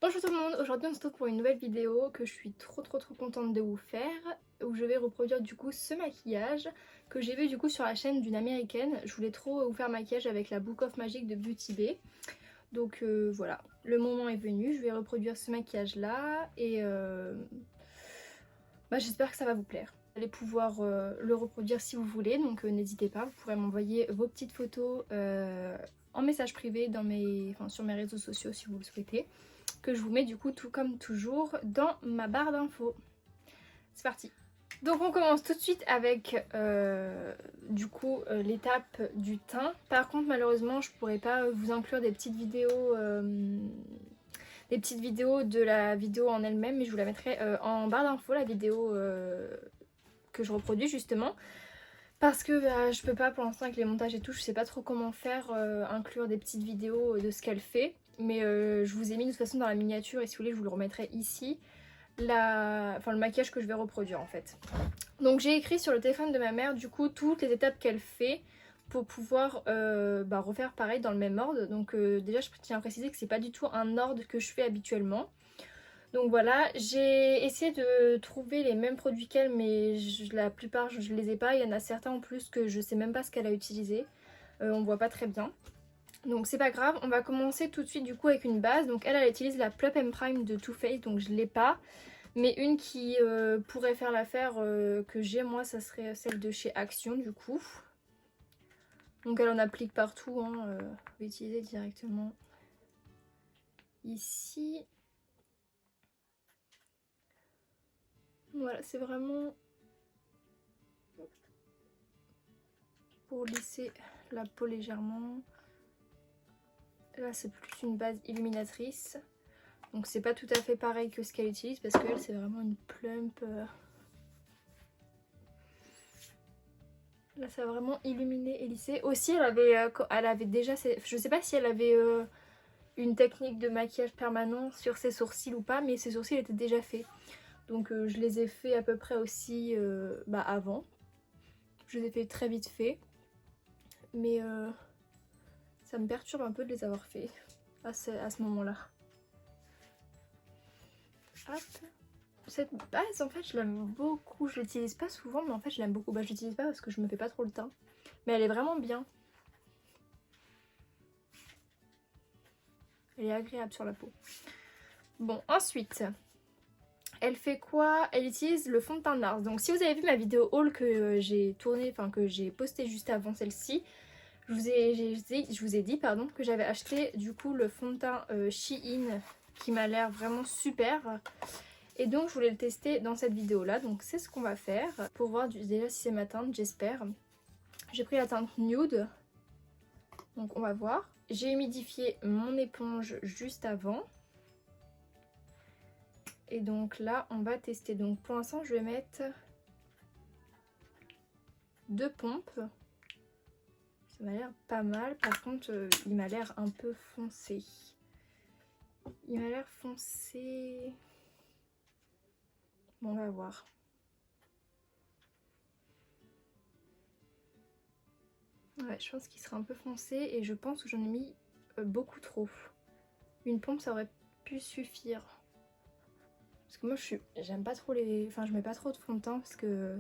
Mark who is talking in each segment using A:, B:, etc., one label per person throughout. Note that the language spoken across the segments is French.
A: Bonjour tout le monde, aujourd'hui on se retrouve pour une nouvelle vidéo que je suis trop contente de vous faire, où je vais reproduire du coup ce maquillage que j'ai vu du coup sur la chaîne d'une américaine. Je voulais trop vous faire maquillage avec la Book of Magic de Beauty Bay. Donc voilà, le moment est venu, je vais reproduire ce maquillage là et j'espère que ça va vous plaire. Vous allez pouvoir le reproduire si vous voulez, donc n'hésitez pas, vous pourrez m'envoyer vos petites photos en message privé sur mes réseaux sociaux si vous le souhaitez, que je vous mets du coup tout comme toujours dans ma barre d'infos. C'est parti. Donc on commence tout de suite avec l'étape du teint. Par contre malheureusement je pourrais pas vous inclure des petites vidéos de la vidéo en elle-même, mais je vous la mettrai en barre d'infos, la vidéo que je reproduis justement. Parce que je peux pas pour l'instant avec les montages et tout, je sais pas trop comment faire, inclure des petites vidéos de ce qu'elle fait. Mais je vous ai mis de toute façon dans la miniature et si vous voulez je vous le remettrai ici, le maquillage que je vais reproduire en fait. Donc j'ai écrit sur le téléphone de ma mère du coup toutes les étapes qu'elle fait pour pouvoir refaire pareil dans le même ordre. Donc déjà je tiens à préciser que c'est pas du tout un ordre que je fais habituellement. Donc voilà, j'ai essayé de trouver les mêmes produits qu'elle, mais la plupart je les ai pas. Il y en a certains en plus que je sais même pas ce qu'elle a utilisé. On voit pas très bien. Donc c'est pas grave, on va commencer tout de suite du coup avec une base. Donc elle utilise la Plump and Prime de Too Faced, donc je l'ai pas. Mais une qui pourrait faire l'affaire que j'ai moi, ça serait celle de chez Action du coup. Donc elle en applique partout, hein. Je vais utiliser directement ici. Voilà, c'est vraiment pour lisser la peau légèrement. Là c'est plus une base illuminatrice. Donc c'est pas tout à fait pareil que ce qu'elle utilise parce qu'elle c'est vraiment une plump. Là ça va vraiment illuminer et lisser. Aussi elle avait déjà, je sais pas si elle avait une technique de maquillage permanent sur ses sourcils ou pas, mais ses sourcils étaient déjà faits. Donc je les ai fait à peu près aussi avant. Je les ai fait très vite fait. Mais ça me perturbe un peu de les avoir fait à ce moment-là. Hop. Cette base en fait je l'aime beaucoup. Je l'utilise pas souvent mais en fait je l'aime beaucoup. Je l'utilise pas parce que je me fais pas trop le teint. Mais elle est vraiment bien. Elle est agréable sur la peau. Bon ensuite... Elle fait quoi? Elle utilise le fond de teint NARS. Donc si vous avez vu ma vidéo haul que j'ai tournée, enfin que j'ai postée juste avant celle-ci, je vous ai dit pardon, que j'avais acheté du coup le fond de teint Shein qui m'a l'air vraiment super. Et donc je voulais le tester dans cette vidéo là. Donc c'est ce qu'on va faire pour voir déjà si c'est ma teinte, j'espère. J'ai pris la teinte nude. Donc on va voir. J'ai humidifié mon éponge juste avant. Et donc là, on va tester. Donc pour l'instant, je vais mettre 2 pompes. Ça m'a l'air pas mal. Par contre, il m'a l'air un peu foncé. Il m'a l'air foncé. Bon, on va voir. Ouais, je pense qu'il sera un peu foncé et je pense que j'en ai mis beaucoup trop. Une pompe, ça aurait pu suffire. Parce que moi, j'aime pas trop les... Enfin, je mets pas trop de fond de teint parce que...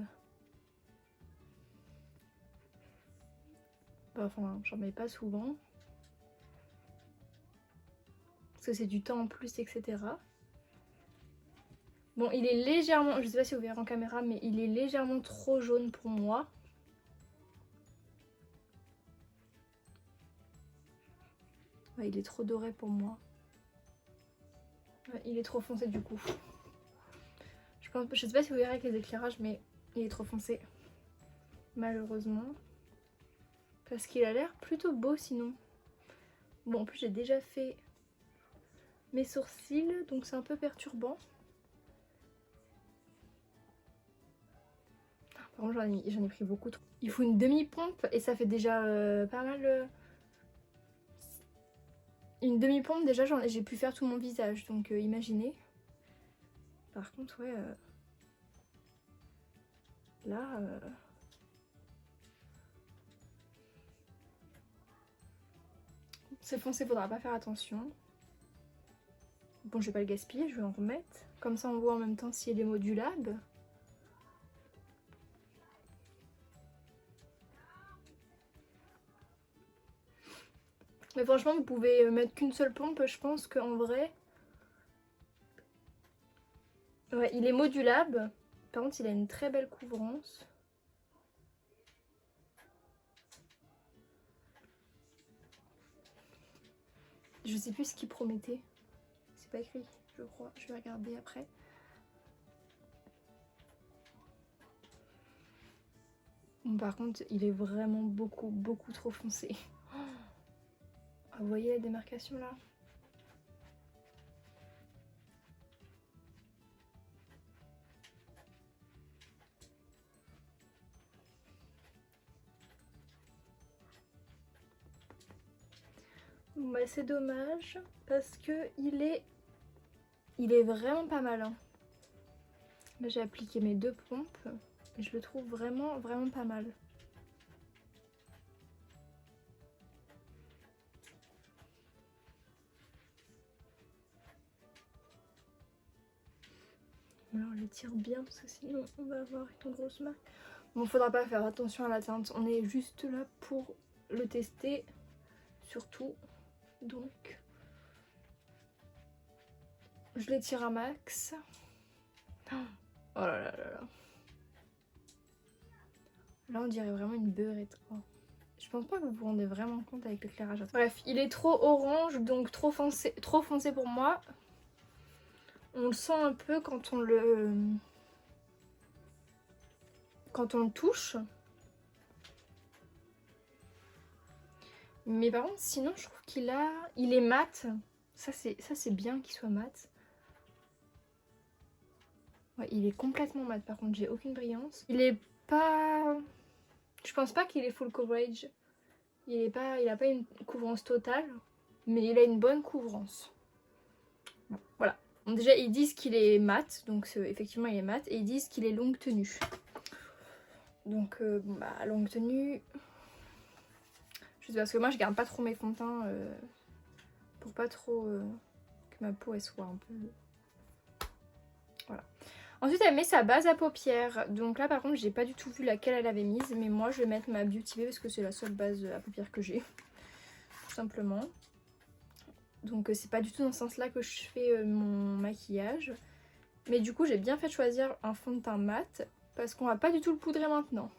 A: Enfin, j'en mets pas souvent. Parce que c'est du temps en plus, etc. Bon, il est légèrement... Je sais pas si vous verrez en caméra, mais il est légèrement trop jaune pour moi. Ouais, il est trop doré pour moi. Ouais, il est trop foncé du coup. Je sais pas si vous verrez avec les éclairages, mais il est trop foncé. Malheureusement. Parce qu'il a l'air plutôt beau sinon. Bon, en plus j'ai déjà fait mes sourcils, donc c'est un peu perturbant. Par contre j'en ai pris beaucoup trop. Il faut une demi-pompe et ça fait déjà pas mal... Une demi-pompe déjà j'ai pu faire tout mon visage, donc imaginez. Par contre ouais... Là... C'est foncé, faudra pas faire attention. Bon, je vais pas le gaspiller, je vais en remettre. Comme ça, on voit en même temps s'il est modulable. Mais franchement, vous pouvez mettre qu'une seule pompe. Je pense qu'en vrai... Ouais, il est modulable. Par contre, il a une très belle couvrance. Je sais plus ce qu'il promettait. C'est pas écrit, je crois. Je vais regarder après. Bon, par contre, il est vraiment beaucoup trop foncé. Ah, vous voyez la démarcation là? Bon, bah, c'est dommage parce que il est vraiment pas mal. Hein. Là, j'ai appliqué mes 2 pompes et je le trouve vraiment pas mal. Là, on les tire bien parce que sinon on va avoir une grosse marque. Bon, faudra pas faire attention à la teinte. On est juste là pour le tester, surtout. Donc, je les tire à max. Oh là là là là. Là, on dirait vraiment une beurette, quoi. Je pense pas que vous vous rendez vraiment compte avec l'éclairage. Bref, il est trop orange, donc trop foncé pour moi. On le sent un peu quand on le touche. Mais par contre, sinon, je trouve il est mat. Ça, c'est bien qu'il soit mat. Ouais, il est complètement mat. Par contre, j'ai aucune brillance. Il est pas... Je pense pas qu'il est full coverage. Il a pas une couvrance totale. Mais il a une bonne couvrance. Bon, voilà. Bon, déjà, ils disent qu'il est mat. Donc, effectivement, il est mat. Et ils disent qu'il est longue tenue. Donc, bon, bah, longue tenue... Je sais parce que moi, je garde pas trop mes fonds de teint. Pour pas trop que ma peau elle soit un peu... Voilà. Ensuite elle met sa base à paupières. Donc là par contre j'ai pas du tout vu laquelle elle avait mise. Mais moi je vais mettre ma Beauty Bay parce que c'est la seule base à paupières que j'ai. Tout simplement. Donc c'est pas du tout dans ce sens là que je fais mon maquillage. Mais du coup j'ai bien fait choisir un fond de teint mat. Parce qu'on va pas du tout le poudrer maintenant.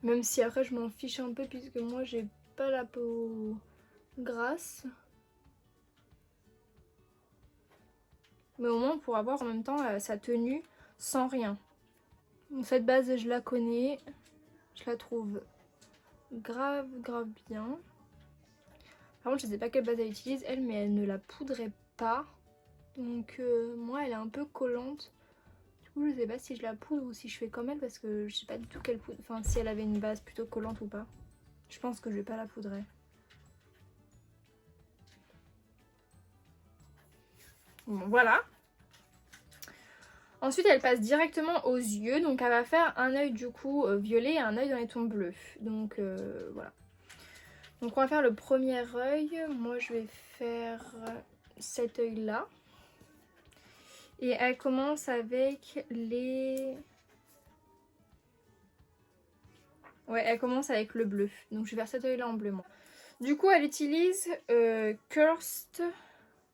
A: Même si après je m'en fiche un peu puisque moi j'ai pas la peau grasse. Mais au moins pour avoir en même temps sa tenue sans rien. Donc cette base je la connais. Je la trouve grave bien. Par contre je sais pas quelle base elle utilise elle, mais elle ne la poudrait pas. Donc moi elle est un peu collante. Du coup je sais pas si je la poudre ou si je fais comme elle parce que je sais pas du tout quelle poudre. Enfin si elle avait une base plutôt collante ou pas. Je pense que je vais pas la poudrer. Bon voilà. Ensuite elle passe directement aux yeux. Donc elle va faire un œil du coup violet et un œil dans les tons bleus. Donc voilà. Donc on va faire le premier œil. Moi je vais faire cet œil là. Et elle commence avec les... Ouais, elle commence avec le bleu. Donc je vais faire cet œil là en bleu moi. Du coup elle utilise Cursed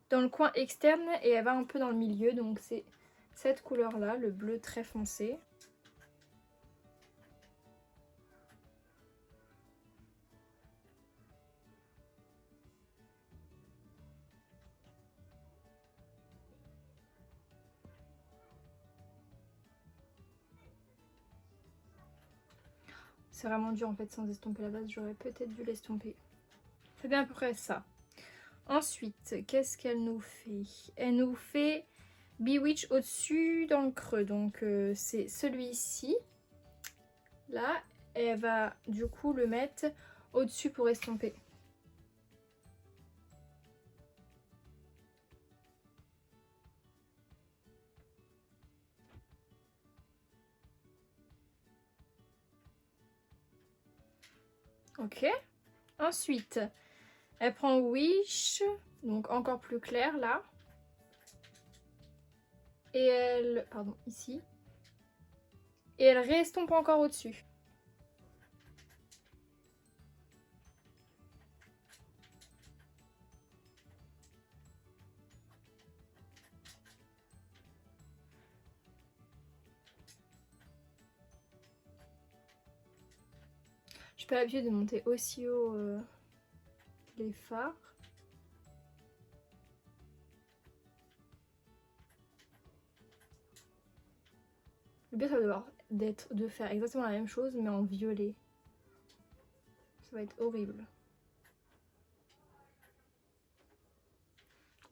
A: dans le coin externe et elle va un peu dans le milieu. Donc c'est cette couleur là, le bleu très foncé. C'est vraiment dur en fait sans estomper la base, j'aurais peut-être dû l'estomper. C'est bien à peu près ça. Ensuite, qu'est-ce qu'elle nous fait? Elle nous fait Bewitch au-dessus dans le creux. Donc c'est celui-ci. Là, elle va du coup le mettre au-dessus pour estomper. Ok. Ensuite, Elle prend Wish, donc encore plus clair là. Et elle... Pardon, ici. Et elle restompe encore au-dessus. Je suis pas habituée de monter aussi haut les fards. Le but ça va être de faire exactement la même chose mais en violet. Ça va être horrible.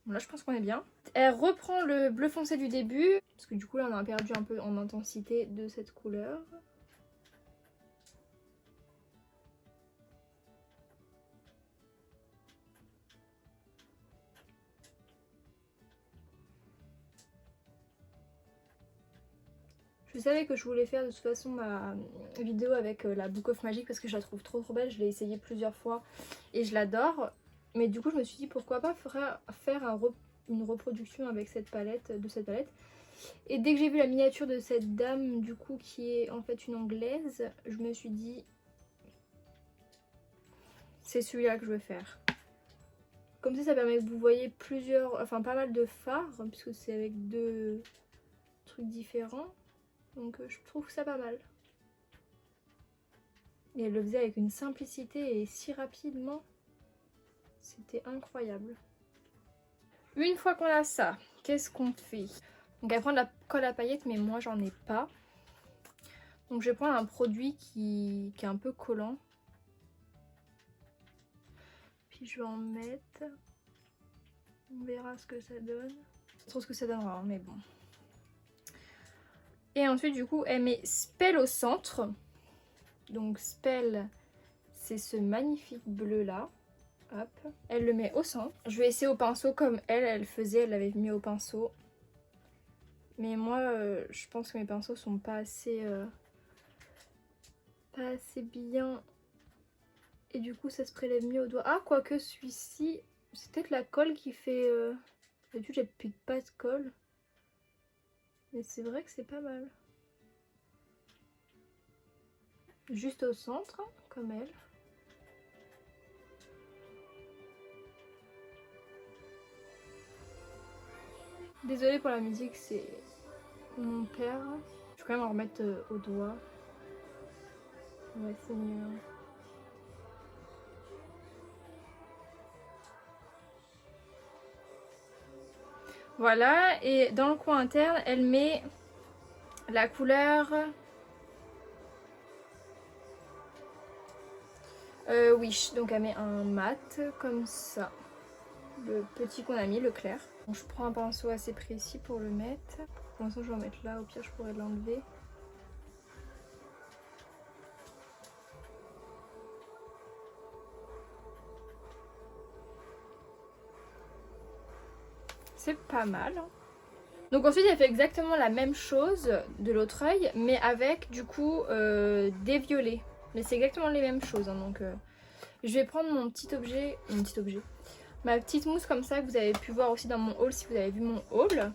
A: Bon, là je pense qu'on est bien. Elle reprend le bleu foncé du début. Parce que du coup là on a perdu un peu en intensité de cette couleur. Je savais que je voulais faire de toute façon ma vidéo avec la Book of Magic parce que je la trouve trop belle. Je l'ai essayée plusieurs fois et je l'adore. Mais du coup je me suis dit pourquoi pas faire une reproduction avec cette palette, de cette palette. Et dès que j'ai vu la miniature de cette dame du coup qui est en fait une anglaise, je me suis dit c'est celui-là que je veux faire. Comme ça permet que vous voyez pas mal de fards puisque c'est avec deux trucs différents. Donc je trouve ça pas mal. Et elle le faisait avec une simplicité et si rapidement. C'était incroyable. Une fois qu'on a ça, qu'est-ce qu'on fait? Donc elle prend de la colle à paillettes mais moi j'en ai pas. Donc je vais prendre un produit qui est un peu collant. Puis je vais en mettre. On verra ce que ça donne. Je trouve ce que ça donnera, hein, mais bon. Et ensuite du coup elle met Spell au centre. Donc Spell c'est ce magnifique bleu là. Hop. Elle le met au centre. Je vais essayer au pinceau comme elle faisait, elle l'avait mis au pinceau. Mais moi je pense que mes pinceaux sont pas assez bien. Et du coup ça se prélève mieux au doigt. Ah quoique celui-ci, c'est peut-être la colle qui fait... D'habitude j'applique pas de colle. Mais c'est vrai que c'est pas mal. Juste au centre, comme elle. Désolée pour la musique, c'est mon père. Je vais quand même en remettre au doigt. Ouais, c'est mieux. Voilà, et dans le coin interne, elle met la couleur... Wish, donc elle met un mat comme ça. Le petit qu'on a mis, le clair. Bon, je prends un pinceau assez précis pour le mettre. Pour l'instant je vais en mettre là, au pire je pourrais l'enlever. C'est pas mal. Donc ensuite elle fait exactement la même chose de l'autre œil, mais avec du coup des violets. Mais c'est exactement les mêmes choses, hein, donc je vais prendre mon petit objet, ma petite mousse comme ça que vous avez pu voir aussi dans mon haul si vous avez vu mon haul.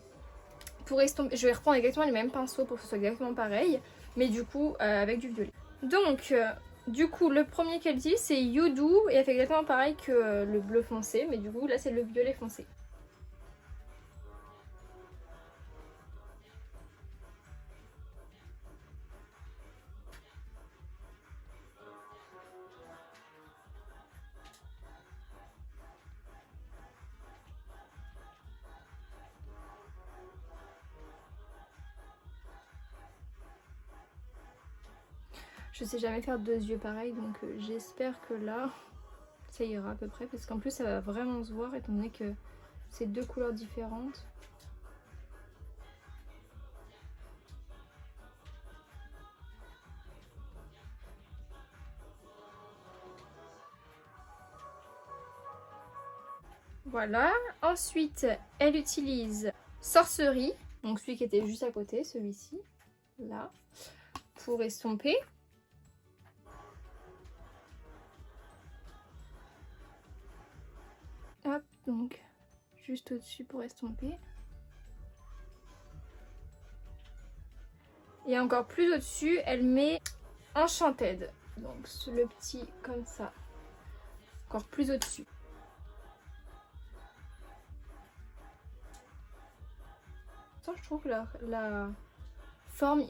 A: Pour estomper, je vais reprendre exactement les mêmes pinceaux pour que ce soit exactement pareil, mais du coup avec du violet. Donc du coup le premier qu'elle dit c'est You Do et elle fait exactement pareil que le bleu foncé, mais du coup là c'est le violet foncé. Je sais jamais faire deux yeux pareils, donc j'espère que là ça ira à peu près, parce qu'en plus ça va vraiment se voir étant donné que c'est deux couleurs différentes. Voilà, ensuite elle utilise Sorcerie, donc celui qui était juste à côté, celui-ci, là, pour estomper. donc juste au-dessus pour estomper. Et encore plus au-dessus, elle met Enchanted. Donc le petit comme ça. Encore plus au-dessus. Je trouve que la forme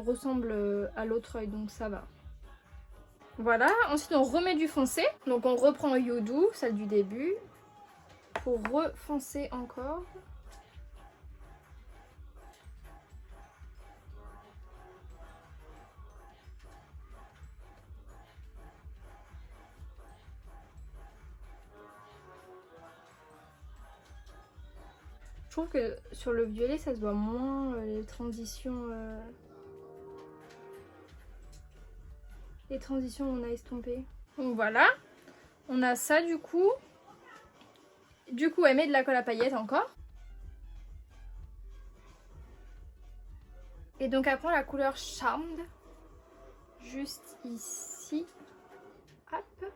A: ressemble à l'autre œil, donc ça va. Voilà, ensuite on remet du foncé. Donc on reprend You Do, celle du début, pour refoncer encore. Je trouve que sur le violet, ça se voit moins les transitions où on a estompé. Donc voilà, on a ça du coup. Du coup, elle met de la colle à paillettes encore. Et donc elle prend la couleur Charmed, juste ici. Hop.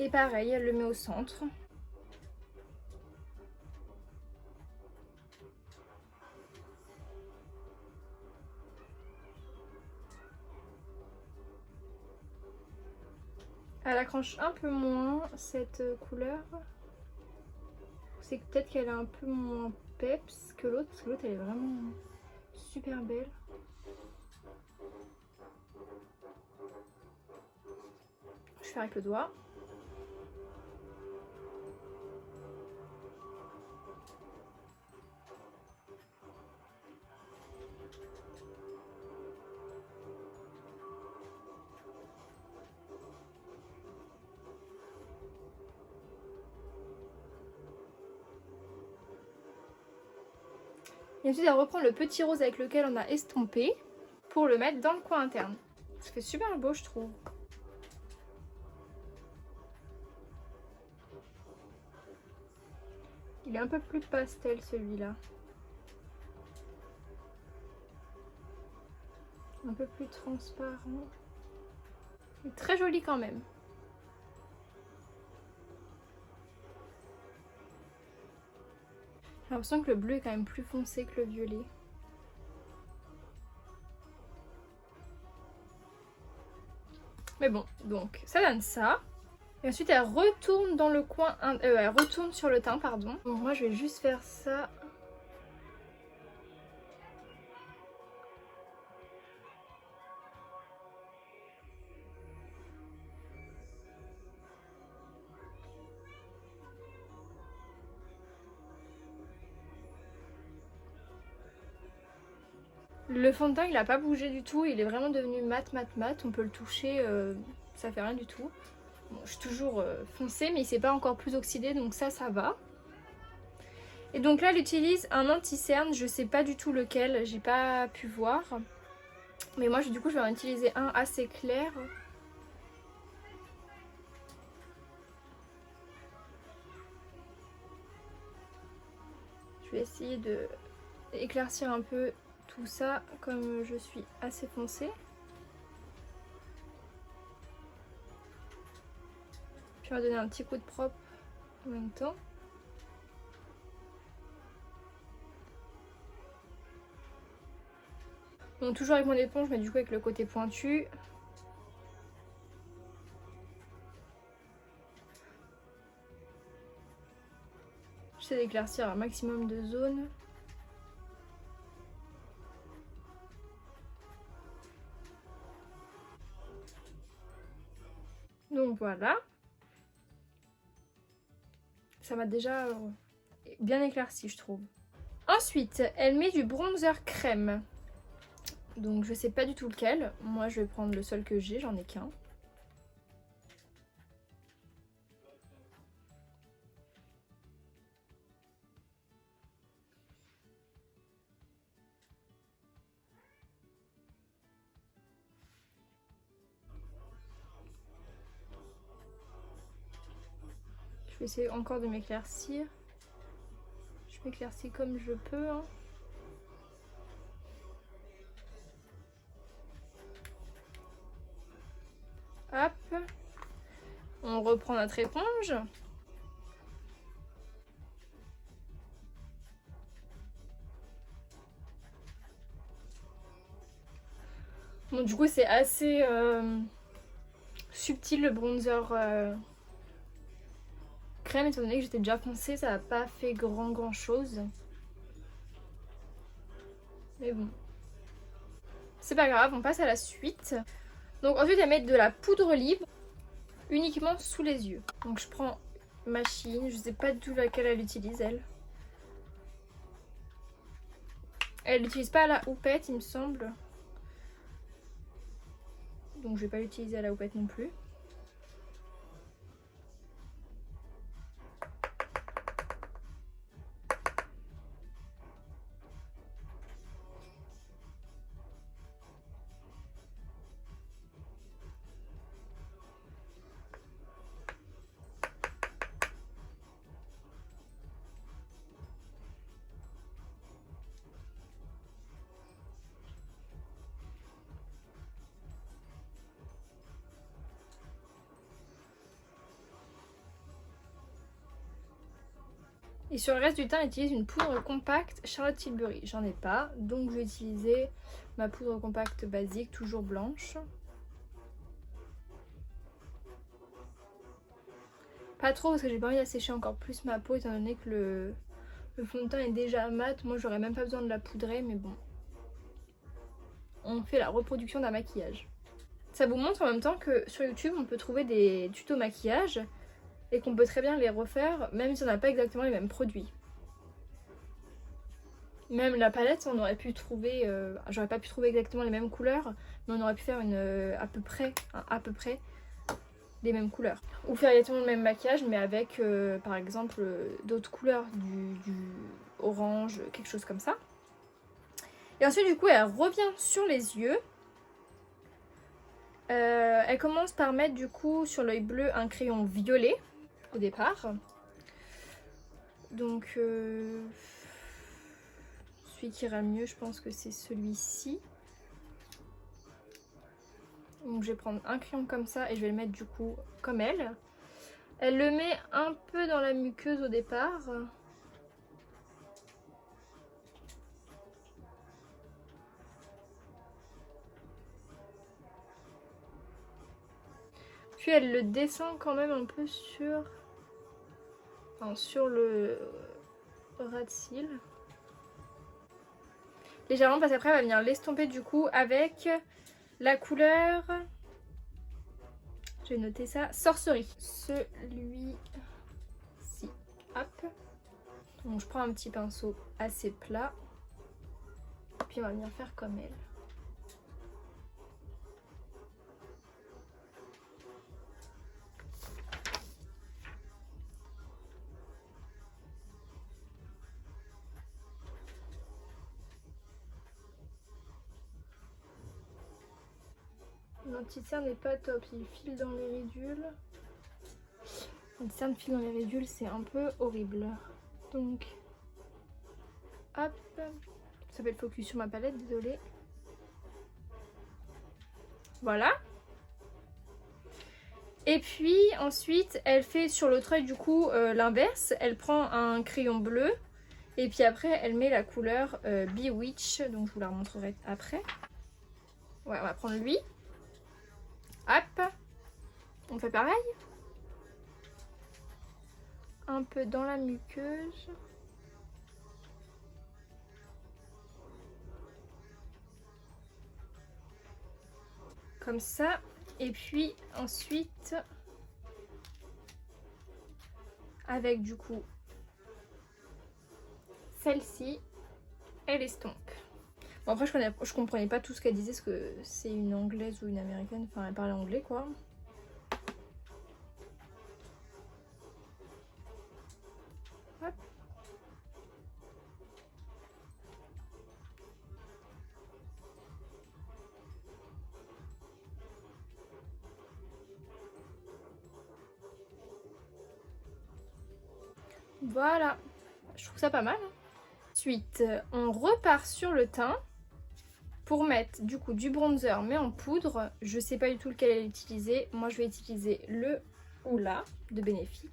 A: Et pareil, elle le met au centre. Elle accroche un peu moins cette couleur. C'est peut-être qu'elle est un peu moins peps que l'autre, parce que l'autre elle est vraiment super belle. Je fais avec le doigt. Et ensuite, elle reprend le petit rose avec lequel on a estompé pour le mettre dans le coin interne. Ça fait super beau, je trouve. Il est un peu plus pastel celui-là. Un peu plus transparent. Il est très joli quand même. J'ai l'impression que le bleu est quand même plus foncé que le violet. Mais bon, donc ça donne ça. Et ensuite elle retourne dans le coin, elle retourne sur le teint, pardon. Donc moi je vais juste faire ça. Le fond de teint il a pas bougé du tout, il est vraiment devenu mat. On peut le toucher, ça fait rien du tout. Bon, je suis toujours foncée mais il s'est pas encore plus oxydé donc ça va. Et donc là elle utilise un anti-cerne, je sais pas du tout lequel, j'ai pas pu voir. Mais moi du coup je vais en utiliser un assez clair. Je vais essayer de éclaircir un peu tout ça comme je suis assez foncée. Puis on va donner un petit coup de propre en même temps. Donc toujours avec mon éponge mais du coup avec le côté pointu. J'essaie d'éclaircir un maximum de zones. Donc voilà. Ça m'a déjà bien éclairci je trouve. Ensuite, elle met du bronzer crème. Donc je sais pas du tout lequel. Moi je vais prendre le seul que j'ai, j'en ai qu'un. Je vais essayer encore de m'éclaircir. Je m'éclaircis comme je peux. Hein. Hop. On reprend notre éponge. Bon, du coup, c'est assez subtil le bronzer crème, étant donné que j'étais déjà foncée, ça n'a pas fait grand chose. Mais bon. C'est pas grave, on passe à la suite. Donc ensuite, elle met de la poudre libre uniquement sous les yeux. Donc je prends Machine, je sais pas du tout laquelle elle utilise, elle. Elle l'utilise pas à la houppette, il me semble. Donc je vais pas l'utiliser à la houppette non plus. Et sur le reste du teint, j'utilise une poudre compacte Charlotte Tilbury. J'en ai pas, donc je vais utiliser ma poudre compacte basique, toujours blanche. Pas trop parce que j'ai pas envie d'assécher encore plus ma peau étant donné que le fond de teint est déjà mat. Moi j'aurais même pas besoin de la poudrer, mais bon. On fait la reproduction d'un maquillage. Ça vous montre en même temps que sur YouTube on peut trouver des tutos maquillage et qu'on peut très bien les refaire même si on n'a pas exactement les mêmes produits. Même la palette, on aurait pu trouver, j'aurais pas pu trouver exactement les mêmes couleurs, mais on aurait pu faire à peu près les mêmes couleurs. Ou faire exactement le même maquillage, mais avec par exemple d'autres couleurs, du orange, quelque chose comme ça. Et ensuite du coup elle revient sur les yeux. Elle commence par mettre du coup sur l'œil bleu un crayon violet au départ. Donc celui qui ira le mieux, je pense que c'est celui-ci. Donc je vais prendre un crayon comme ça et je vais le mettre du coup comme elle. Elle le met un peu dans la muqueuse au départ. Puis elle le descend quand même un peu sur le ras de cils. Légèrement parce qu'après elle va venir l'estomper du coup avec la couleur, j'ai noté ça, Sorcerie. Celui-ci. Hop. Donc je prends un petit pinceau assez plat. Puis on va venir faire comme elle. L'anti-cerne n'est pas top, il file dans les ridules. L'anti-cerne file dans les ridules, c'est un peu horrible. Donc, hop, ça fait le focus sur ma palette, désolée. Voilà. Et puis ensuite, elle fait sur l'autre œil du coup l'inverse. Elle prend un crayon bleu et puis après, elle met la couleur Bewitch. Donc je vous la remontrerai après. Ouais, on va prendre lui. Hop, on fait pareil. Un peu dans la muqueuse. Comme ça. Et puis ensuite, avec du coup celle-ci, elle estompe. Bon, après je comprenais pas tout ce qu'elle disait, parce que c'est une anglaise ou une américaine, enfin elle parlait anglais quoi. Hop. Voilà, je trouve ça pas mal. Ensuite, on repart sur le teint pour mettre du coup du bronzer mais en poudre. Je sais pas du tout lequel elle utiliser. Moi je vais utiliser le Hoola de Benefit.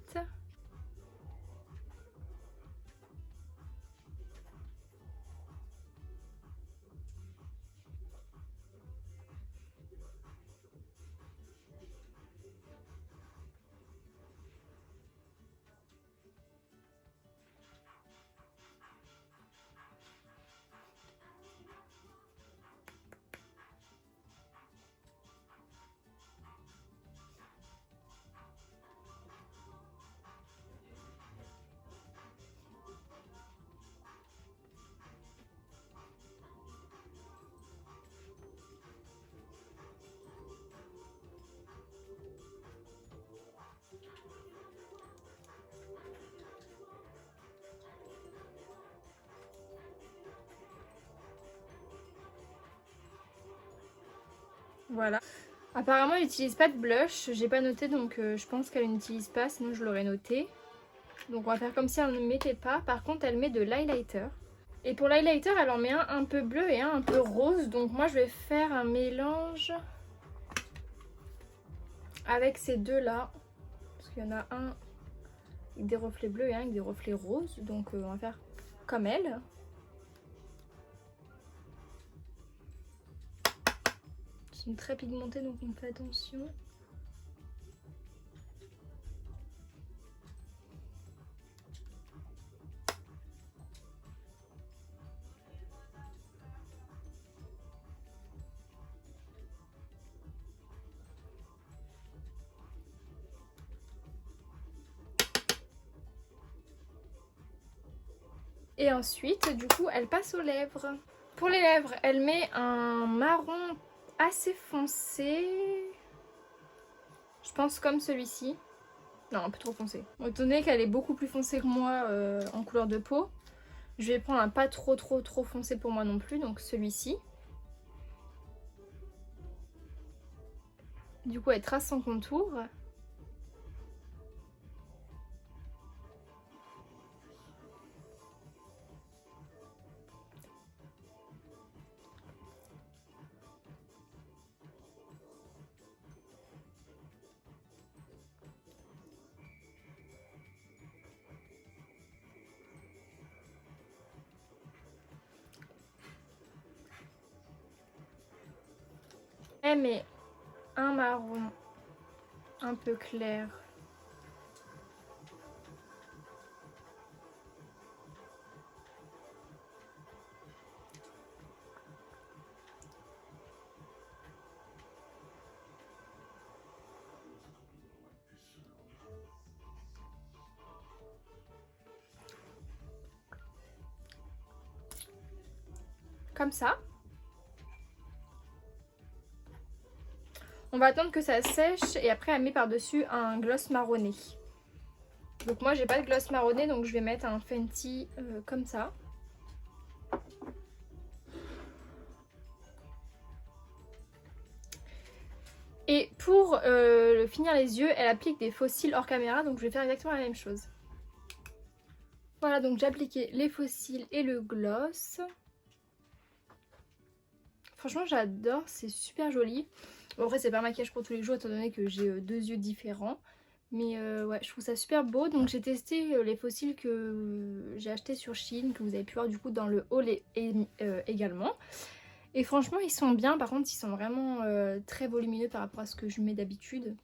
A: Voilà. Apparemment elle n'utilise pas de blush, j'ai pas noté donc je pense qu'elle n'utilise pas, sinon je l'aurais noté. Donc on va faire comme si elle ne mettait pas. Par contre elle met de l'highlighter. Et pour l'highlighter elle en met un peu bleu et un peu rose. Donc moi je vais faire un mélange avec ces deux là. Parce qu'il y en a un avec des reflets bleus et un avec des reflets roses. Donc on va faire comme elle. Ils sont très pigmentés donc on fait attention. Et ensuite, du coup, elle passe aux lèvres. Pour les lèvres, elle met un marron assez foncé. Je pense comme celui-ci. Non, un peu trop foncé. Étant donné qu'elle est beaucoup plus foncée que moi en couleur de peau, je vais prendre un pas trop foncé pour moi non plus, donc celui-ci. Du coup, elle trace son contour. Elle met un marron un peu clair. Comme ça. On va attendre que ça sèche et après elle met par-dessus un gloss marronné. Donc moi j'ai pas de gloss marronné donc je vais mettre un Fenty comme ça. Et pour finir les yeux, elle applique des faux cils hors caméra donc je vais faire exactement la même chose. Voilà, donc j'ai appliqué les faux cils et le gloss. Franchement j'adore, c'est super joli. Bon, après c'est pas un maquillage pour tous les jours étant donné que j'ai deux yeux différents. Mais ouais, je trouve ça super beau. Donc j'ai testé les faux cils que j'ai achetés sur Shein, que vous avez pu voir du coup dans le haul également. Et franchement ils sont bien, par contre ils sont vraiment très volumineux par rapport à ce que je mets d'habitude.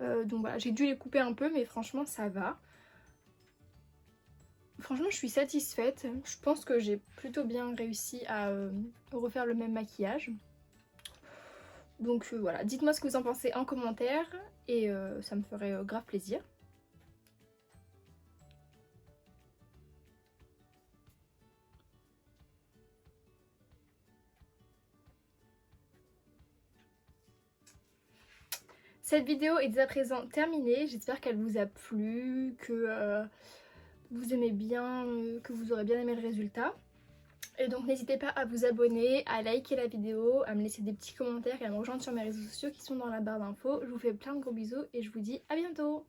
A: Donc voilà, j'ai dû les couper un peu mais franchement ça va. Franchement je suis satisfaite, je pense que j'ai plutôt bien réussi à refaire le même maquillage. Donc voilà, dites-moi ce que vous en pensez en commentaire et ça me ferait grave plaisir. Cette vidéo est dès à présent terminée, j'espère qu'elle vous a plu, que vous aimez bien, que vous aurez bien aimé le résultat. Et donc n'hésitez pas à vous abonner, à liker la vidéo, à me laisser des petits commentaires et à me rejoindre sur mes réseaux sociaux qui sont dans la barre d'infos. Je vous fais plein de gros bisous et je vous dis à bientôt.